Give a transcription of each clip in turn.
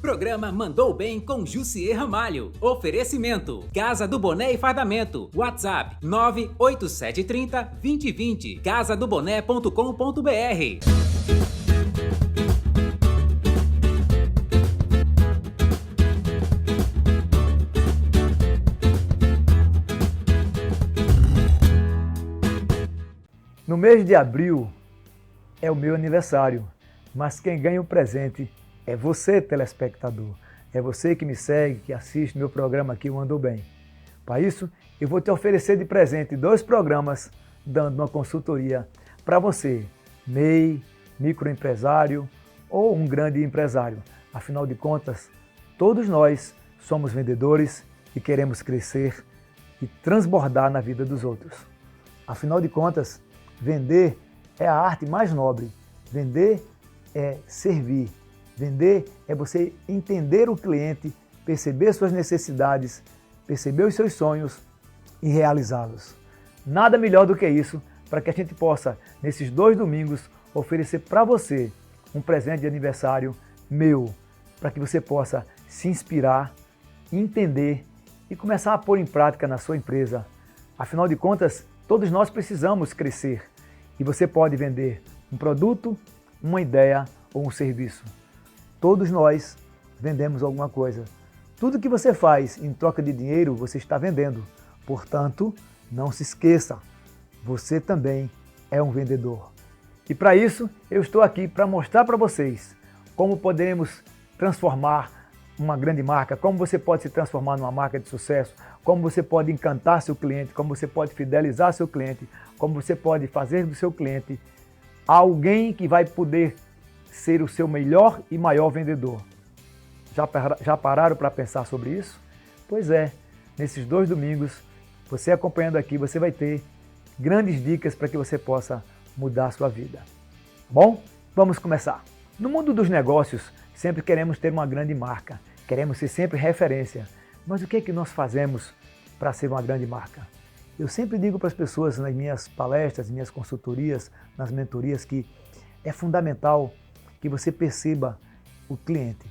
Programa Mandou Bem com Jussier Ramalho. Oferecimento: Casa do Boné e Fardamento. WhatsApp 98730-2020. casadoboné.com.br. No mês de abril é o meu aniversário, mas quem ganha o presente é você, telespectador. É você que me segue, que assiste meu programa aqui, o Mandou Bem. Para isso, eu vou te oferecer de presente 2 programas dando uma consultoria para você, MEI, microempresário ou um grande empresário. Afinal de contas, todos nós somos vendedores e queremos crescer e transbordar na vida dos outros. Afinal de contas, vender é a arte mais nobre. Vender é servir. Vender é você entender o cliente, perceber suas necessidades, perceber os seus sonhos e realizá-los. Nada melhor do que isso para que a gente possa, nesses 2 domingos, oferecer para você um presente de aniversário meu, para que você possa se inspirar, entender e começar a pôr em prática na sua empresa. Afinal de contas, todos nós precisamos crescer e você pode vender um produto, uma ideia ou um serviço. Todos nós vendemos alguma coisa. Tudo que você faz em troca de dinheiro, você está vendendo. Portanto, não se esqueça, você também é um vendedor. E para isso, eu estou aqui para mostrar para vocês como podemos transformar uma grande marca, como você pode se transformar numa marca de sucesso, como você pode encantar seu cliente, como você pode fidelizar seu cliente, como você pode fazer do seu cliente alguém que vai poder ser o seu melhor e maior vendedor. Já pararam para pensar sobre isso? Pois é, nesses 2 domingos, você acompanhando aqui, você vai ter grandes dicas para que você possa mudar a sua vida. Bom, vamos começar. No mundo dos negócios, sempre queremos ter uma grande marca, queremos ser sempre referência. Mas o que é que nós fazemos para ser uma grande marca? Eu sempre digo para as pessoas nas minhas palestras, minhas consultorias, nas mentorias, que é fundamental que você perceba o cliente.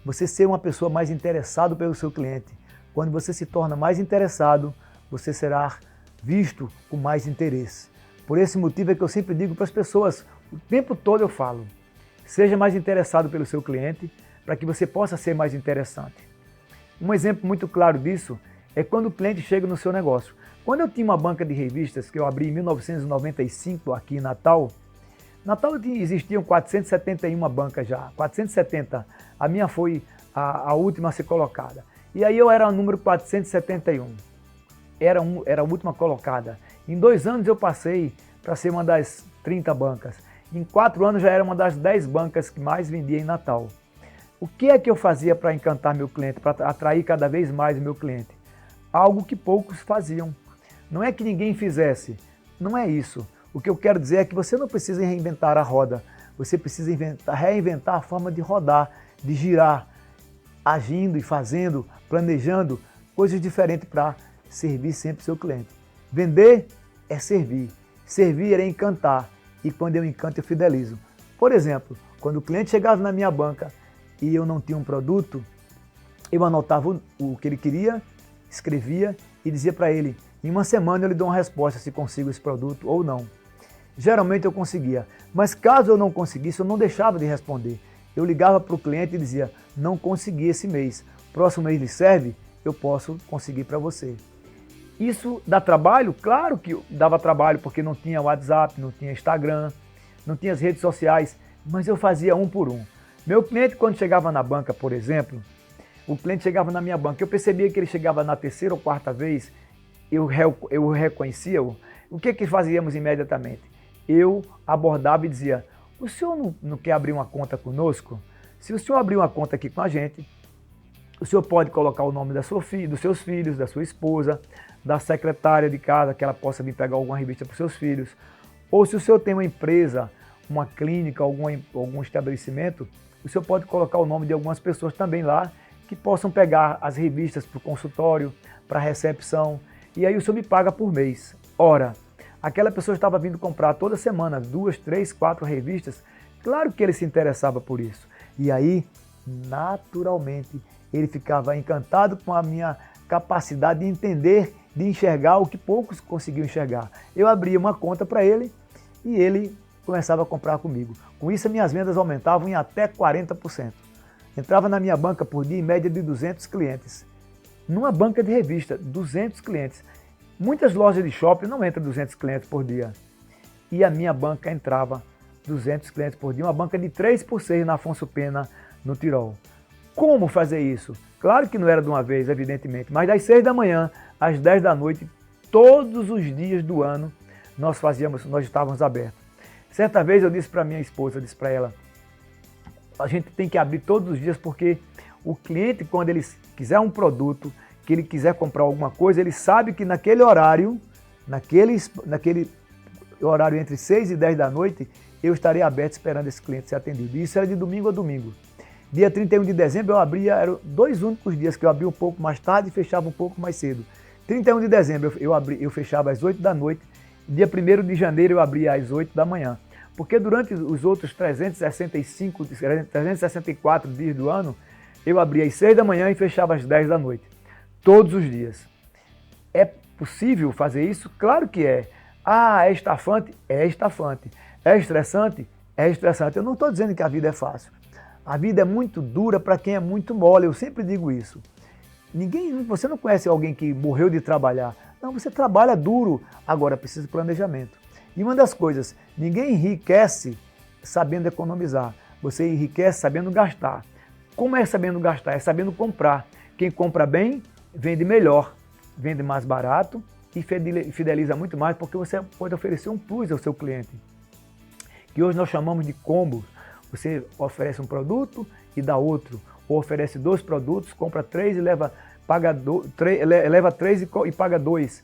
Você ser uma pessoa mais interessada pelo seu cliente. Quando você se torna mais interessado, você será visto com mais interesse. Por esse motivo é que eu sempre digo para as pessoas, o tempo todo eu falo, seja mais interessado pelo seu cliente, para que você possa ser mais interessante. Um exemplo muito claro disso é quando o cliente chega no seu negócio. Quando eu tinha uma banca de revistas que eu abri em 1995 aqui em Natal existiam 471 bancas já, 470. A minha foi a última a ser colocada. E aí eu era o número 471. Era a última colocada. Em 2 anos eu passei para ser uma das 30 bancas. Em 4 anos já era uma das 10 bancas que mais vendia em Natal. O que é que eu fazia para encantar meu cliente, para atrair cada vez mais o meu cliente? Algo que poucos faziam. Não é que ninguém fizesse, não é isso. O que eu quero dizer é que você não precisa reinventar a roda, você precisa reinventar a forma de rodar, de girar, agindo e fazendo, planejando coisas diferentes para servir sempre o seu cliente. Vender é servir, servir é encantar e quando eu encanto eu fidelizo. Por exemplo, quando o cliente chegava na minha banca e eu não tinha um produto, eu anotava o que ele queria, escrevia e dizia para ele, em 1 semana eu lhe dou uma resposta se consigo esse produto ou não. Geralmente eu conseguia, mas caso eu não conseguisse, eu não deixava de responder. Eu ligava para o cliente e dizia, não consegui esse mês, próximo mês lhe serve? Eu posso conseguir para você. Isso dá trabalho? Claro que dava trabalho, porque não tinha WhatsApp, não tinha Instagram, não tinha as redes sociais, mas eu fazia um por um. Meu cliente, quando chegava na banca, por exemplo, o cliente chegava na minha banca, eu percebia que ele chegava na 3ª ou 4ª vez, eu reconhecia, o que fazíamos imediatamente? Eu abordava e dizia, o senhor não quer abrir uma conta conosco? Se o senhor abrir uma conta aqui com a gente, o senhor pode colocar o nome da sua filha, dos seus filhos, da sua esposa, da secretária de casa, que ela possa vir pegar alguma revista para os seus filhos. Ou se o senhor tem uma empresa, uma clínica, algum estabelecimento, o senhor pode colocar o nome de algumas pessoas também lá, que possam pegar as revistas para o consultório, para a recepção, e aí o senhor me paga por mês. Ora, aquela pessoa estava vindo comprar toda semana 2, 3, 4 revistas, claro que ele se interessava por isso. E aí naturalmente ele ficava encantado com a minha capacidade de entender, de enxergar o que poucos conseguiam enxergar. Eu abria uma conta para ele e ele começava a comprar comigo. Com isso, as minhas vendas aumentavam em até 40%. Entrava na minha banca por dia em média de 200 clientes. Numa banca de revista, 200 clientes. Muitas lojas de shopping não entram 200 clientes por dia. E a minha banca entrava 200 clientes por dia, uma banca de 3x6 na Afonso Pena, no Tirol. Como fazer isso? Claro que não era de uma vez, evidentemente, mas das 6 da manhã às 10 da noite, todos os dias do ano, nós estávamos abertos. Certa vez eu disse para minha esposa, eu disse para ela, a gente tem que abrir todos os dias porque o cliente, quando ele quiser um produto, que ele quiser comprar alguma coisa, ele sabe que naquele horário, naquele horário entre 6 e 10 da noite, eu estarei aberto esperando esse cliente ser atendido. E isso era de domingo a domingo. Dia 31 de dezembro eu abria, eram 2 únicos dias que eu abria um pouco mais tarde e fechava um pouco mais cedo. 31 de dezembro eu fechava às 8 da noite, dia 1º de janeiro eu abria às 8 da manhã. Porque durante os outros 364 dias do ano, eu abria às 6 da manhã e fechava às 10 da noite. Todos os dias. É possível fazer isso? Claro que é. Ah, é estafante? É estafante. É estressante? É estressante. Eu não estou dizendo que a vida é fácil. A vida é muito dura para quem é muito mole, eu sempre digo isso. Você não conhece alguém que morreu de trabalhar. Não, você trabalha duro, agora precisa de planejamento. E uma das coisas, ninguém enriquece sabendo economizar, você enriquece sabendo gastar. Como é sabendo gastar? É sabendo comprar. Quem compra bem, vende melhor, vende mais barato e fideliza muito mais porque você pode oferecer um plus ao seu cliente. Que hoje nós chamamos de combos. Você oferece um produto e dá outro, ou oferece 2 produtos, compra 3 e leva 3 e paga 2.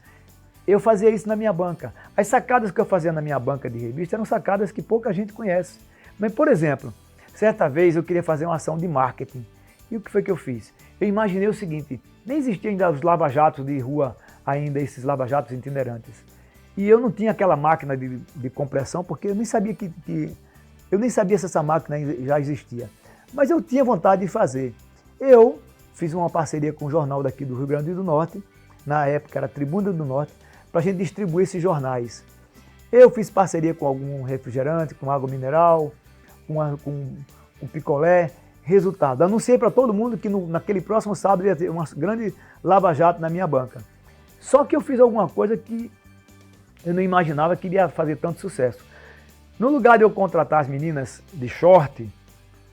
Eu fazia isso na minha banca. As sacadas que eu fazia na minha banca de revista eram sacadas que pouca gente conhece. Mas, por exemplo, certa vez eu queria fazer uma ação de marketing. E o que foi que eu fiz? Eu imaginei o seguinte, nem existiam ainda os lava-jatos de rua, ainda esses lava-jatos itinerantes. E eu não tinha aquela máquina de compressão, porque eu nem sabia eu nem sabia se essa máquina já existia. Mas eu tinha vontade de fazer. Eu fiz uma parceria com um jornal daqui do Rio Grande do Norte, na época era Tribuna do Norte, para a gente distribuir esses jornais. Eu fiz parceria com algum refrigerante, com água mineral, com picolé. Resultado, anunciei para todo mundo que naquele próximo sábado ia ter uma grande lava-jato na minha banca. Só que eu fiz alguma coisa que eu não imaginava que iria fazer tanto sucesso. No lugar de eu contratar as meninas de short,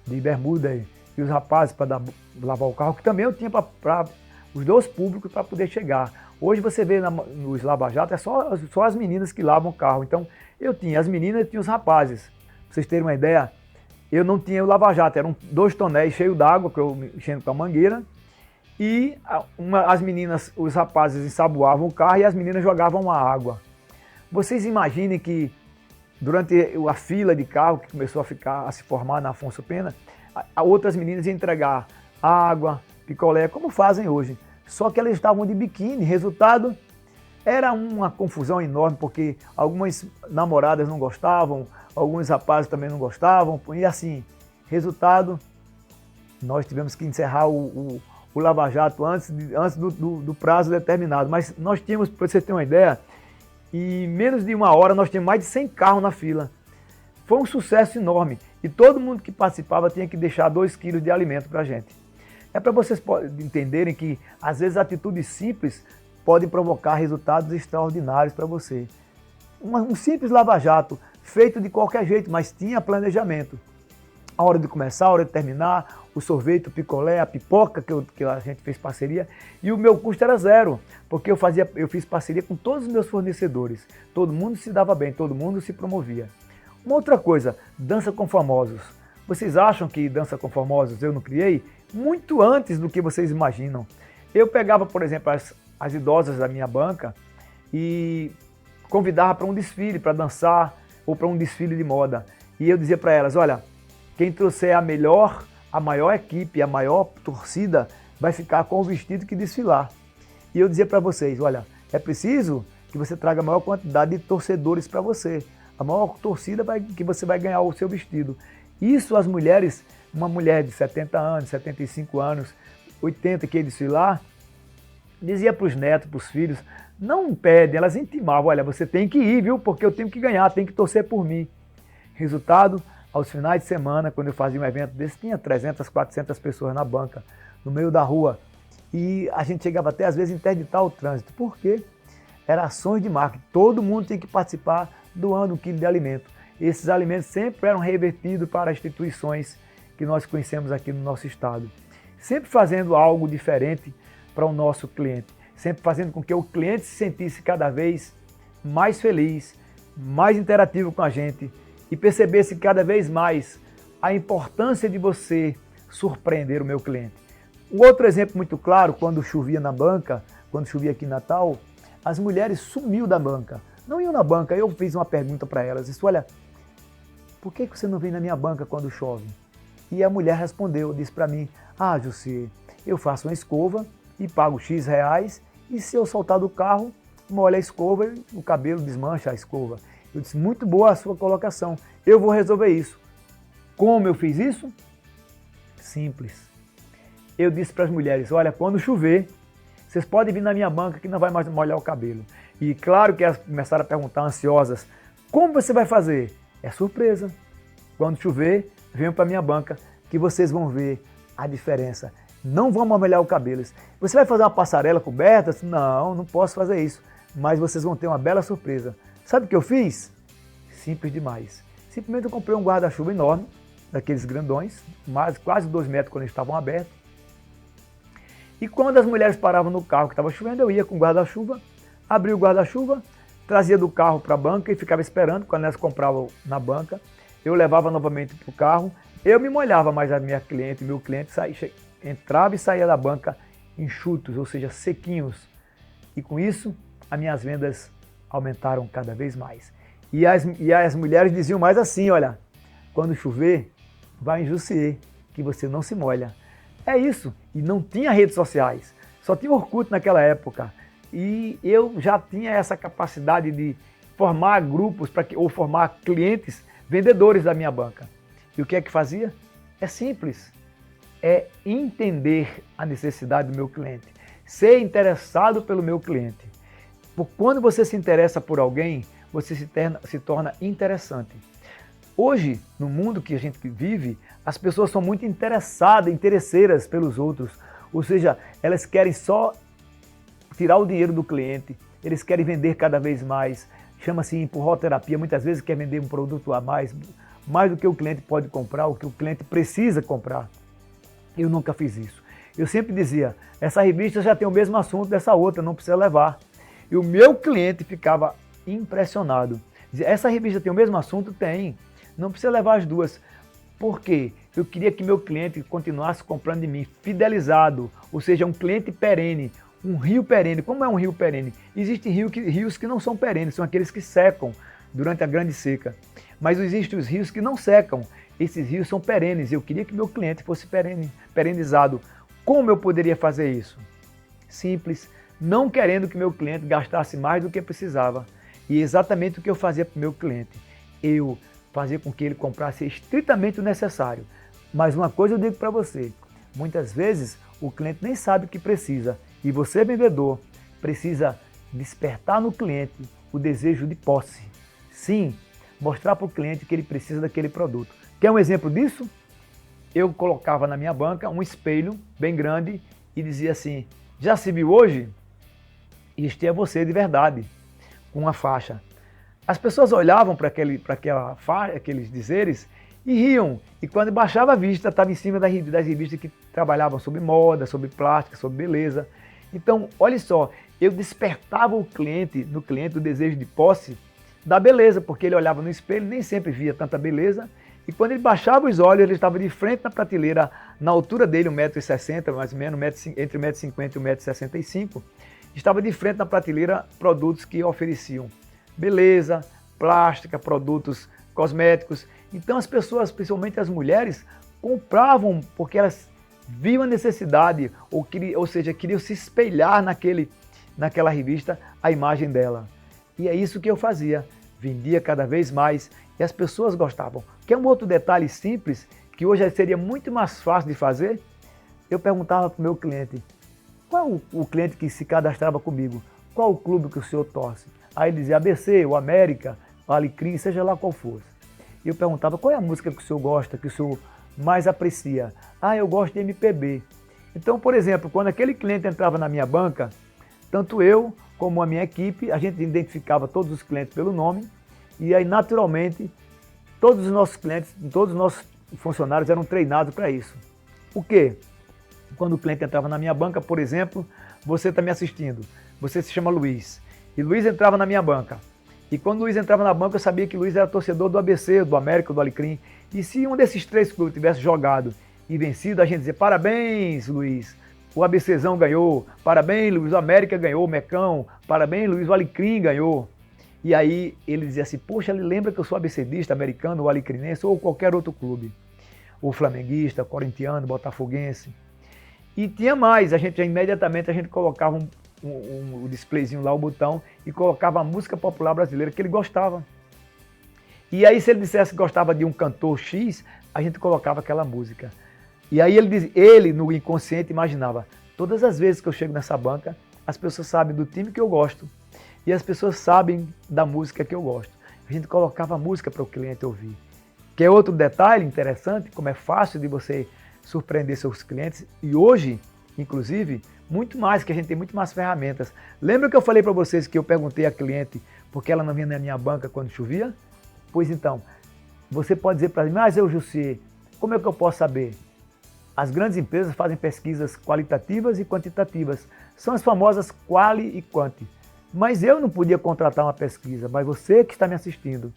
de bermuda e os rapazes para lavar o carro, que também eu tinha para os 2 públicos para poder chegar. Hoje você vê nos lava-jatos, é só as meninas que lavam o carro. Então eu tinha as meninas e tinha os rapazes. Pra vocês terem uma ideia, eu não tinha o lava-jato, eram 2 tonéis cheios d'água, que eu enchendo com a mangueira, e as meninas, os rapazes ensaboavam o carro e as meninas jogavam a água. Vocês imaginem que durante a fila de carro que começou a se formar na Afonso Pena, outras meninas iam entregar água, picolé, como fazem hoje. Só que elas estavam de biquíni, resultado, era uma confusão enorme, porque algumas namoradas não gostavam, alguns rapazes também não gostavam, e assim, resultado, nós tivemos que encerrar o lava-jato antes do prazo determinado. Mas nós tínhamos, para vocês terem uma ideia, em menos de 1 hora nós tínhamos mais de 100 carros na fila. Foi um sucesso enorme e todo mundo que participava tinha que deixar 2 quilos de alimento para a gente. É para vocês entenderem que às vezes atitudes simples podem provocar resultados extraordinários para você. Um simples lava-jato, feito de qualquer jeito, mas tinha planejamento. A hora de começar, a hora de terminar, o sorvete, o picolé, a pipoca que a gente fez parceria, e o meu custo era 0, porque eu fiz parceria com todos os meus fornecedores. Todo mundo se dava bem, todo mundo se promovia. Uma outra coisa, dança com famosos. Vocês acham que dança com famosos eu não criei? Muito antes do que vocês imaginam. Eu pegava, por exemplo, as idosas da minha banca e convidava para um desfile, para dançar, ou para um desfile de moda. E eu dizia para elas, olha, quem trouxer a maior equipe, a maior torcida, vai ficar com o vestido que desfilar. E eu dizia para vocês, olha, é preciso que você traga a maior quantidade de torcedores para você. A maior torcida que você vai ganhar o seu vestido. Isso as mulheres uma mulher de 70 anos, 75 anos, 80 que ia desfilar, dizia para os netos, para os filhos, não pedem, elas intimavam, olha, você tem que ir, viu, porque eu tenho que ganhar, tem que torcer por mim. Resultado, aos finais de semana, quando eu fazia um evento desse, tinha 300, 400 pessoas na banca, no meio da rua, e a gente chegava até às vezes a interditar o trânsito. Por quê? Eram ações de marketing, todo mundo tinha que participar doando 1 quilo de alimento. Esses alimentos sempre eram revertidos para instituições que nós conhecemos aqui no nosso estado. Sempre fazendo algo diferente para o nosso cliente, sempre fazendo com que o cliente se sentisse cada vez mais feliz, mais interativo com a gente e percebesse cada vez mais a importância de você surpreender o meu cliente. Um outro exemplo muito claro, quando chovia na banca, quando chovia aqui em Natal, as mulheres sumiam da banca, não iam na banca. Eu fiz uma pergunta para elas, disse, olha, por que você não vem na minha banca quando chove? E a mulher respondeu, disse para mim, ah, José, eu faço uma escova e pago X reais e se eu soltar do carro, molha a escova e o cabelo desmancha a escova. Eu disse, muito boa a sua colocação, eu vou resolver isso. Como eu fiz isso? Simples. Eu disse para as mulheres, olha, quando chover, vocês podem vir na minha banca que não vai mais molhar o cabelo. E claro que elas começaram a perguntar ansiosas, como você vai fazer? É surpresa. Quando chover, venham para a minha banca que vocês vão ver a diferença. Não vamos molhar o cabelo. Você vai fazer uma passarela coberta? Não, não posso fazer isso. Mas vocês vão ter uma bela surpresa. Sabe o que eu fiz? Simples demais. Simplesmente eu comprei um guarda-chuva enorme, daqueles grandões, quase 2 metros quando eles estavam abertos. E quando as mulheres paravam no carro que estava chovendo, eu ia com o guarda-chuva, abria o guarda-chuva, trazia do carro para a banca e ficava esperando. Quando elas compravam na banca, eu levava novamente para o carro, eu me molhava, mas a minha cliente, meu cliente entrava e saía da banca enxutos, ou seja, sequinhos. E com isso, as minhas vendas aumentaram cada vez mais. E as mulheres diziam mais assim, olha, quando chover, vai em Jussier, que você não se molha. É isso. E não tinha redes sociais, só tinha Orkut naquela época. E eu já tinha essa capacidade de formar grupos ou formar clientes, vendedores da minha banca. E o que é que fazia? É simples. É entender a necessidade do meu cliente, ser interessado pelo meu cliente. Quando você se interessa por alguém, você se torna interessante. Hoje, no mundo que a gente vive, as pessoas são muito interessadas, interesseiras pelos outros. Ou seja, elas querem só tirar o dinheiro do cliente, eles querem vender cada vez mais. Chama-se empurroterapia, muitas vezes quer vender um produto a mais do que o cliente pode comprar, o que o cliente precisa comprar. Eu nunca fiz isso. Eu sempre dizia, essa revista já tem o mesmo assunto dessa outra, não precisa levar. E o meu cliente ficava impressionado. Dizia, essa revista tem o mesmo assunto? Tem. Não precisa levar as duas. Por quê? Eu queria que meu cliente continuasse comprando de mim, fidelizado, ou seja, um cliente perene, um rio perene. Como é um rio perene? Existem rios que não são perenes, são aqueles que secam durante a grande seca. Mas existem os rios que não secam. Esses rios são perenes. Eu queria que meu cliente fosse perenizado. Como eu poderia fazer isso? Simples, não querendo que meu cliente gastasse mais do que precisava. E exatamente o que eu fazia para o meu cliente. Eu fazia com que ele comprasse estritamente o necessário. Mas uma coisa eu digo para você, muitas vezes o cliente nem sabe o que precisa. E você, vendedor, precisa despertar no cliente o desejo de posse. Sim, mostrar para o cliente que ele precisa daquele produto. Quer um exemplo disso? Eu colocava na minha banca um espelho bem grande e dizia assim, já se viu hoje? Este é você de verdade, com uma faixa. As pessoas olhavam para aqueles dizeres e riam. E quando baixava a vista, estava em cima das revistas que trabalhavam sobre moda, sobre plástica, sobre beleza. Então, olha só, eu despertava no cliente o desejo de posse da beleza, porque ele olhava no espelho, nem sempre via tanta beleza. E quando ele baixava os olhos, ele estava de frente na prateleira, na altura dele, 1,60 m, mais ou menos, entre 1,50 m e 1,65 m, estava de frente na prateleira produtos que ofereciam beleza, plástica, produtos cosméticos. Então as pessoas, principalmente as mulheres, compravam porque elas viam a necessidade, ou seja, queriam se espelhar naquela revista, a imagem dela. E é isso que eu fazia, vendia cada vez mais e as pessoas gostavam. Que é um outro detalhe simples que hoje seria muito mais fácil de fazer, eu perguntava para o meu cliente, qual o cliente que se cadastrava comigo, qual o clube que o senhor torce? Aí ele dizia ABC, o América, o Alecrim, seja lá qual fosse. E eu perguntava, qual é a música que o senhor gosta, que o senhor mais aprecia? Ah, eu gosto de MPB. Então, por exemplo, quando aquele cliente entrava na minha banca, tanto eu como a minha equipe, a gente identificava todos os clientes pelo nome, e aí naturalmente todos os nossos clientes, todos os nossos funcionários eram treinados para isso. O quê? Quando o cliente entrava na minha banca, por exemplo, você está me assistindo, você se chama Luiz, e Luiz entrava na minha banca. E quando Luiz entrava na banca, eu sabia que Luiz era torcedor do ABC, do América, do Alecrim. E se um desses três clubes tivesse jogado e vencido, a gente dizia, parabéns, Luiz, o ABCzão ganhou, parabéns, Luiz, o América ganhou, o Mecão, parabéns, Luiz, o Alecrim ganhou. E aí ele dizia assim, poxa, ele lembra que eu sou abecedista, americano, ou alecrinense, ou qualquer outro clube. Ou flamenguista, corintiano, botafoguense. E tinha mais, imediatamente a gente colocava um displayzinho lá, o botão, e colocava a música popular brasileira que ele gostava. E aí se ele dissesse que gostava de um cantor X, a gente colocava aquela música. E aí ele no inconsciente imaginava, todas as vezes que eu chego nessa banca, as pessoas sabem do time que eu gosto, e as pessoas sabem da música que eu gosto. A gente colocava a música para o cliente ouvir. Que é outro detalhe interessante, como é fácil de você surpreender seus clientes, e hoje, inclusive, muito mais, que a gente tem muito mais ferramentas. Lembra que eu falei para vocês que eu perguntei à cliente por que ela não vinha na minha banca quando chovia? Pois então, você pode dizer para mim, mas Jussier, como é que eu posso saber? As grandes empresas fazem pesquisas qualitativas e quantitativas. São as famosas quali e quanti. Mas eu não podia contratar uma pesquisa, mas você que está me assistindo,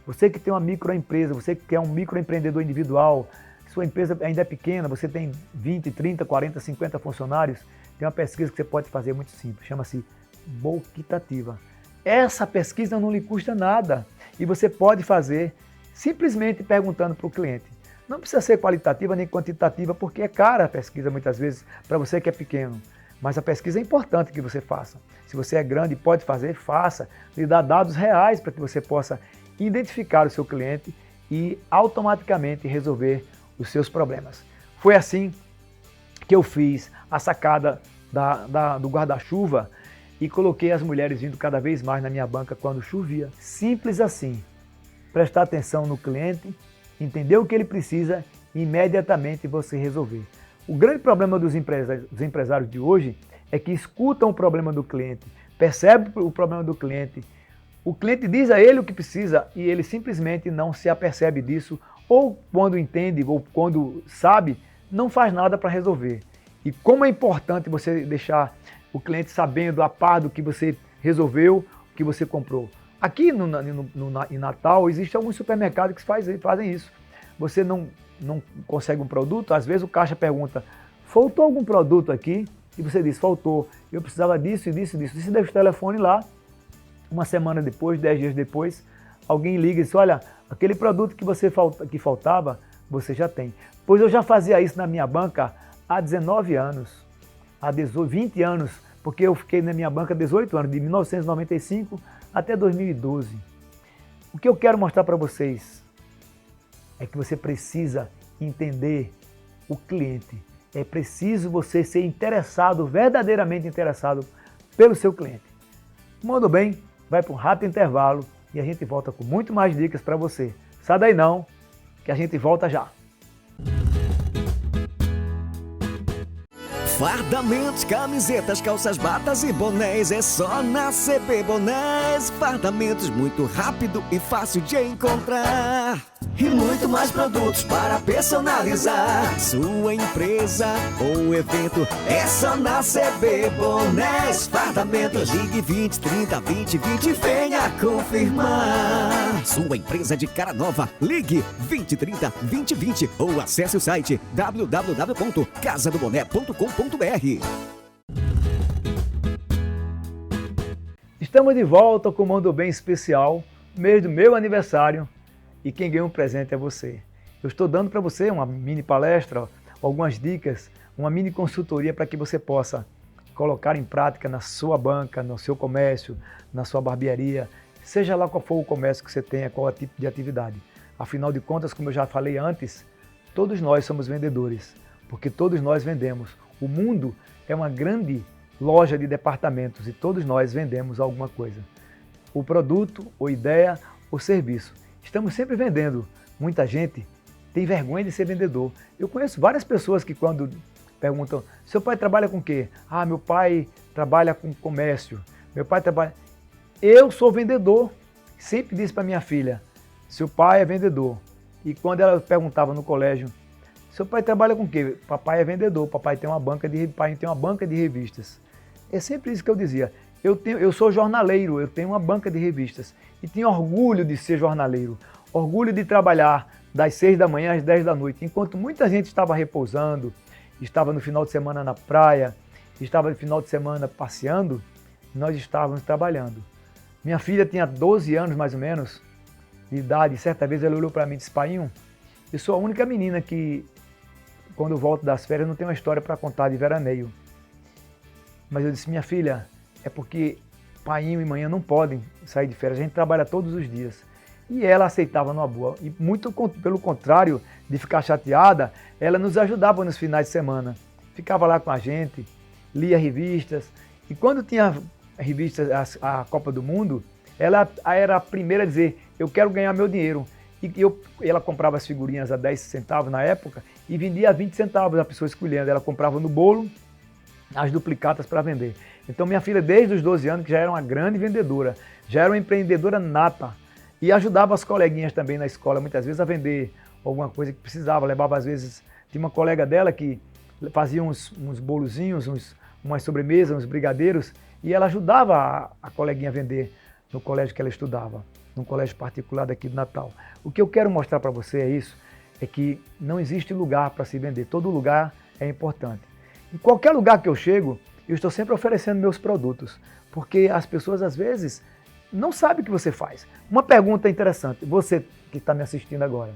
você que tem uma microempresa, você que é um microempreendedor individual, sua empresa ainda é pequena, você tem 20, 30, 40, 50 funcionários, tem uma pesquisa que você pode fazer muito simples, chama-se boquitativa. Essa pesquisa não lhe custa nada e você pode fazer simplesmente perguntando para o cliente. Não precisa ser qualitativa nem quantitativa, porque é cara a pesquisa muitas vezes para você que é pequeno. Mas a pesquisa é importante que você faça. Se você é grande e pode fazer, faça. Lhe dá dados reais para que você possa identificar o seu cliente e automaticamente resolver os seus problemas. Foi assim que eu fiz a sacada do guarda-chuva e coloquei as mulheres vindo cada vez mais na minha banca quando chovia. Simples assim. Prestar atenção no cliente, entender o que ele precisa e imediatamente você resolver. O grande problema dos empresários de hoje é que escutam o problema do cliente, percebem o problema do cliente, o cliente diz a ele o que precisa e ele simplesmente não se apercebe disso, ou quando entende ou quando sabe, não faz nada para resolver. E como é importante você deixar o cliente sabendo a par do que você resolveu, que você comprou. Aqui em Natal existe alguns supermercados que fazem isso. Você não consegue um produto, às vezes o caixa pergunta, faltou algum produto aqui? E você diz, faltou, eu precisava disso e disso e disso. Você deixa o telefone lá, uma semana depois, 10 dias depois, alguém liga e diz, olha, aquele produto que faltava, você já tem. Pois eu já fazia isso na minha banca há 19 anos, há 20 anos, porque eu fiquei na minha banca 18 anos, de 1995 até 2012. O que eu quero mostrar para vocês é que você precisa entender o cliente. É preciso você ser interessado, verdadeiramente interessado pelo seu cliente. Mandou bem, vai para um rápido intervalo e a gente volta com muito mais dicas para você. Sai daí não, que a gente volta já. Fardamentos, camisetas, calças, batas e bonés é só na CB Bonés. Fardamentos muito rápido e fácil de encontrar. E muito mais produtos para personalizar sua empresa ou evento. É só na CB Bonés. Fardamentos, ligue 20 30 20 20 venha confirmar. Sua empresa de cara nova, ligue 20 30 20 20 ou acesse o site www.casadoboné.com.br. Estamos de volta com o Mando Bem especial, mês do meu aniversário, e quem ganha um presente é você. Eu estou dando para você uma mini palestra, algumas dicas, uma mini consultoria para que você possa colocar em prática na sua banca, no seu comércio, na sua barbearia, seja lá qual for o comércio que você tenha, qual tipo de atividade. Afinal de contas, como eu já falei antes, todos nós somos vendedores, porque todos nós vendemos. O mundo é uma grande loja de departamentos e todos nós vendemos alguma coisa. O produto, ou ideia, ou serviço. Estamos sempre vendendo. Muita gente tem vergonha de ser vendedor. Eu conheço várias pessoas que quando perguntam, seu pai trabalha com o quê? Ah, meu pai trabalha com comércio. Meu pai trabalha... Eu sou vendedor. Sempre disse para minha filha, seu pai é vendedor. E quando ela perguntava no colégio, seu pai trabalha com o quê? Papai é vendedor, pai tem uma banca de revistas. É sempre isso que eu dizia. Eu sou jornaleiro, eu tenho uma banca de revistas. E tenho orgulho de ser jornaleiro. Orgulho de trabalhar das 6 da manhã às 10 da noite. Enquanto muita gente estava repousando, estava no final de semana na praia, estava no final de semana passeando, nós estávamos trabalhando. Minha filha tinha 12 anos mais ou menos de idade. Certa vez ela olhou para mim e disse, paiinho, eu sou a única menina que, quando eu volto das férias, não tem uma história para contar de veraneio. Mas eu disse, minha filha, é porque paiinho e manhã não podem sair de férias, a gente trabalha todos os dias. E ela aceitava numa boa. E muito pelo contrário de ficar chateada, ela nos ajudava nos finais de semana. Ficava lá com a gente, lia revistas. E quando tinha revistas, a Copa do Mundo, ela era a primeira a dizer, eu quero ganhar meu dinheiro. E ela comprava as figurinhas a 10 centavos na época e vendia a 20 centavos a pessoa escolhendo. Ela comprava no bolo as duplicatas para vender. Então minha filha, desde os 12 anos, que já era uma grande vendedora, já era uma empreendedora nata e ajudava as coleguinhas também na escola, muitas vezes a vender alguma coisa que precisava. Levava às vezes, tinha uma colega dela que fazia uns bolozinhos, umas sobremesas, uns brigadeiros, e ela ajudava a coleguinha a vender no colégio que ela estudava, num colégio particular daqui do Natal. O que eu quero mostrar para você é isso, é que não existe lugar para se vender, todo lugar é importante. Em qualquer lugar que eu chego, eu estou sempre oferecendo meus produtos, porque as pessoas às vezes não sabem o que você faz. Uma pergunta interessante, você que está me assistindo agora,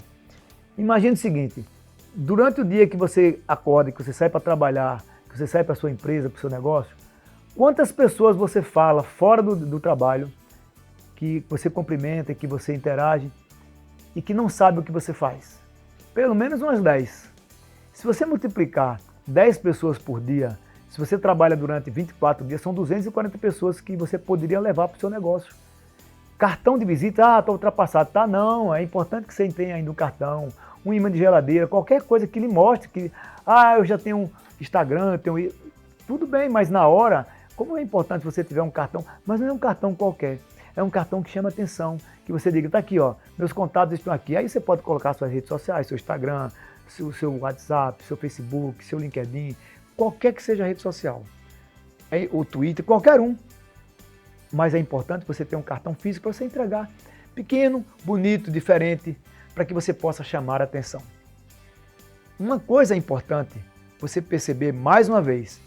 imagine o seguinte, durante o dia que você acorda, que você sai para trabalhar, que você sai para a sua empresa, para o seu negócio, quantas pessoas você fala fora do trabalho, que você cumprimenta, que você interage e que não sabe o que você faz? Pelo menos umas 10. Se você multiplicar 10 pessoas por dia, se você trabalha durante 24 dias, são 240 pessoas que você poderia levar para o seu negócio. Cartão de visita, está ultrapassado. Tá, não, é importante que você tenha ainda um cartão, um imã de geladeira, qualquer coisa que lhe mostre que, eu já tenho um Instagram, tenho... Tudo bem, mas na hora, como é importante você tiver um cartão, mas não é um cartão qualquer. É um cartão que chama atenção, que você diga, tá aqui, meus contatos estão aqui. Aí você pode colocar suas redes sociais, seu Instagram, seu WhatsApp, seu Facebook, seu LinkedIn, qualquer que seja a rede social, o Twitter, qualquer um. Mas é importante você ter um cartão físico para você entregar, pequeno, bonito, diferente, para que você possa chamar a atenção. Uma coisa importante, você perceber mais uma vez,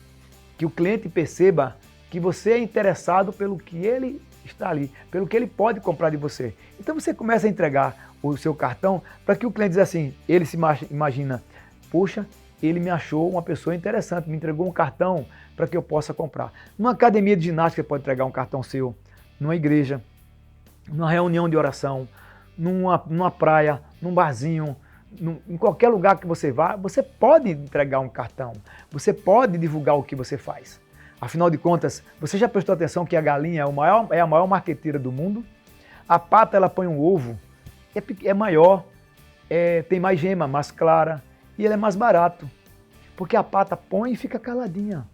que o cliente perceba que você é interessado pelo que ele está ali, pelo que ele pode comprar de você. Então você começa a entregar o seu cartão para que o cliente diz assim, ele se imagina, puxa, ele me achou uma pessoa interessante, me entregou um cartão para que eu possa comprar. Numa academia de ginástica você pode entregar um cartão seu, numa igreja, numa reunião de oração, numa praia, num barzinho, em qualquer lugar que você vá, você pode entregar um cartão, você pode divulgar o que você faz. Afinal de contas, você já prestou atenção que a galinha é a maior marqueteira do mundo? A pata, ela põe um ovo, é maior, tem mais gema, mais clara, e ele é mais barato, porque a pata põe e fica caladinha.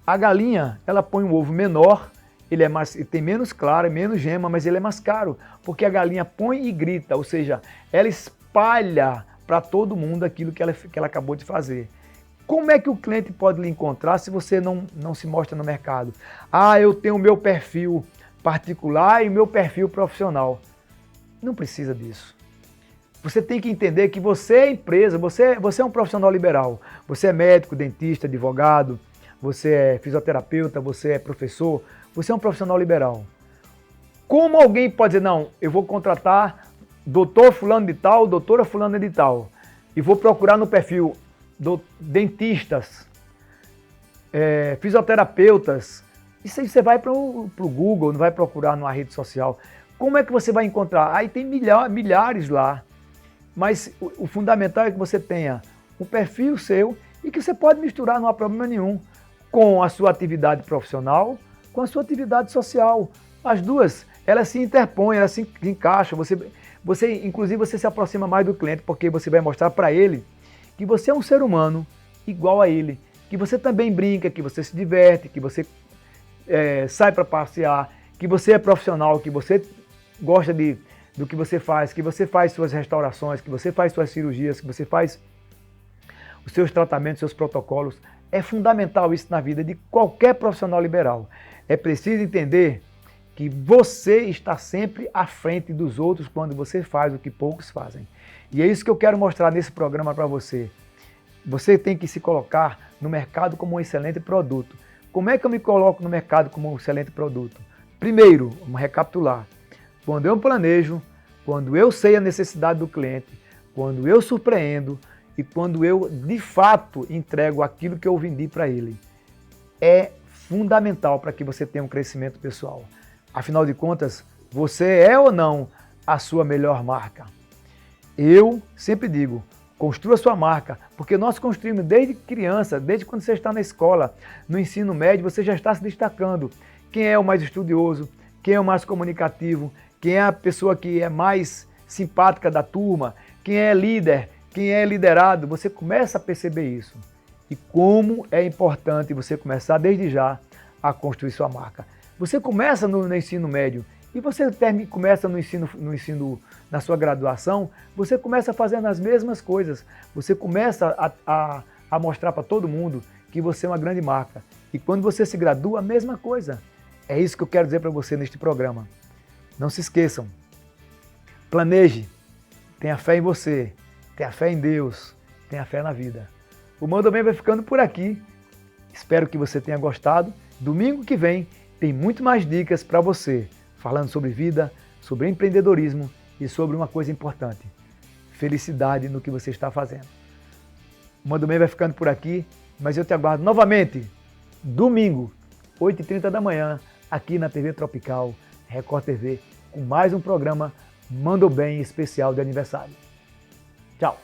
A galinha, ela põe um ovo menor, ele tem menos clara, menos gema, mas ele é mais caro, porque a galinha põe e grita, ou seja, ela espalha para todo mundo aquilo que ela acabou de fazer. Como é que o cliente pode lhe encontrar se você não se mostra no mercado? Eu tenho o meu perfil particular e o meu perfil profissional. Não precisa disso. Você tem que entender que você é empresa, você é um profissional liberal. Você é médico, dentista, advogado, você é fisioterapeuta, você é professor, você é um profissional liberal. Como alguém pode dizer, não, eu vou contratar doutor fulano de tal, doutora fulana de tal, e vou procurar no perfil dentistas, fisioterapeutas, isso aí você vai para o Google, não vai procurar numa rede social. Como é que você vai encontrar? Aí tem milhares lá. Mas o fundamental é que você tenha um perfil seu e que você pode misturar, não há problema nenhum, com a sua atividade profissional, com a sua atividade social. As duas, elas se interpõem, elas se encaixam. Inclusive, você se aproxima mais do cliente, porque você vai mostrar para ele que você é um ser humano igual a ele, que você também brinca, que você se diverte, que você sai para passear, que você é profissional, que você gosta do que você faz suas restaurações, que você faz suas cirurgias, que você faz os seus tratamentos, seus protocolos. É fundamental isso na vida de qualquer profissional liberal. É preciso entender que você está sempre à frente dos outros quando você faz o que poucos fazem. E é isso que eu quero mostrar nesse programa para você. Você tem que se colocar no mercado como um excelente produto. Como é que eu me coloco no mercado como um excelente produto? Primeiro, vamos recapitular. Quando eu planejo, quando eu sei a necessidade do cliente, quando eu surpreendo e quando eu, de fato, entrego aquilo que eu vendi para ele, é fundamental para que você tenha um crescimento pessoal. Afinal de contas, você é ou não a sua melhor marca? Eu sempre digo, construa sua marca, porque nós construímos desde criança, desde quando você está na escola, no ensino médio, você já está se destacando. Quem é o mais estudioso, quem é o mais comunicativo, quem é a pessoa que é mais simpática da turma, quem é líder, quem é liderado, você começa a perceber isso. E como é importante você começar desde já a construir sua marca. Você começa no ensino médio e você começa na sua graduação, você começa fazendo as mesmas coisas. Você começa a mostrar para todo mundo que você é uma grande marca. E quando você se gradua, a mesma coisa. É isso que eu quero dizer para você neste programa. Não se esqueçam. Planeje. Tenha fé em você. Tenha fé em Deus. Tenha fé na vida. O Manda Bem vai ficando por aqui. Espero que você tenha gostado. Domingo que vem tem muito mais dicas para você, falando sobre vida, sobre empreendedorismo e sobre uma coisa importante, felicidade no que você está fazendo. O Manda Bem vai ficando por aqui, mas eu te aguardo novamente, domingo, 8h30 da manhã, aqui na TV Tropical, Record TV, com mais um programa Mandou Bem especial de aniversário. Tchau!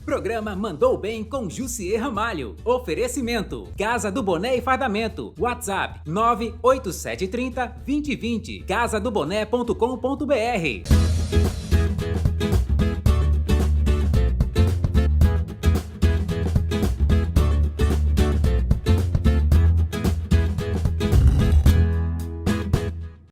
Programa Mandou Bem com Jussier Ramalho. Oferecimento: Casa do Boné e Fardamento. WhatsApp 98730 2020. Casadoboné.com.br.